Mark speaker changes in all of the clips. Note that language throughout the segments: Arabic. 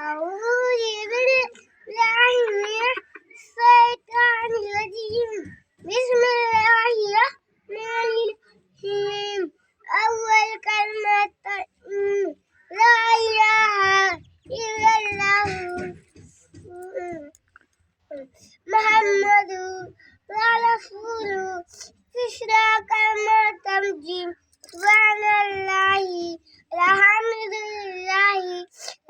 Speaker 1: أعوذ بالله من الشيطان الرجيم بسم الله الرحمن الرحيم أول كلمة لا إله إلا الله محمد رسول تشرى كلمة تمجيد سبحان الله الحمد لله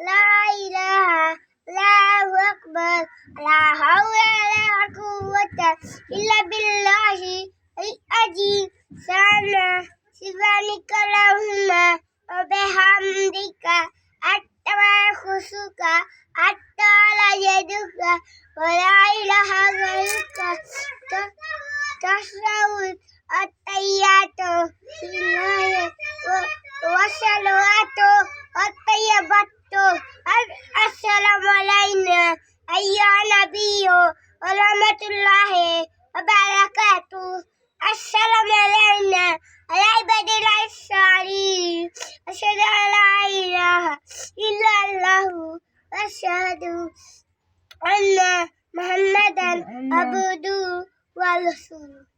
Speaker 1: لا إله الله أكبر لا حول ولا قوة إلا بالله العظيم سبحانك اللهم وبحمدك أتوسك حتى لا يدك ولا إله غيرك تشهد التحيات لله والصلوات والطيبات السلام علينا أيها النبي ورحمة الله وبركاته السلام علينا على عباد الله الصالحين أشهد أن لا إله إلا الله وأشهد أن محمدا عبده ورسوله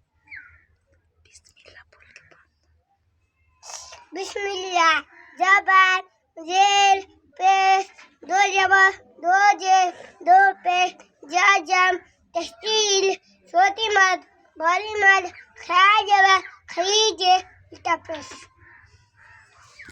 Speaker 1: बिस्मिल्लाह जबान जेल पेश दो जबा दो जेल दो पेश जाजम तस्तील छोटी मद बड़ी मद खा जबा खरीजे इतना पेश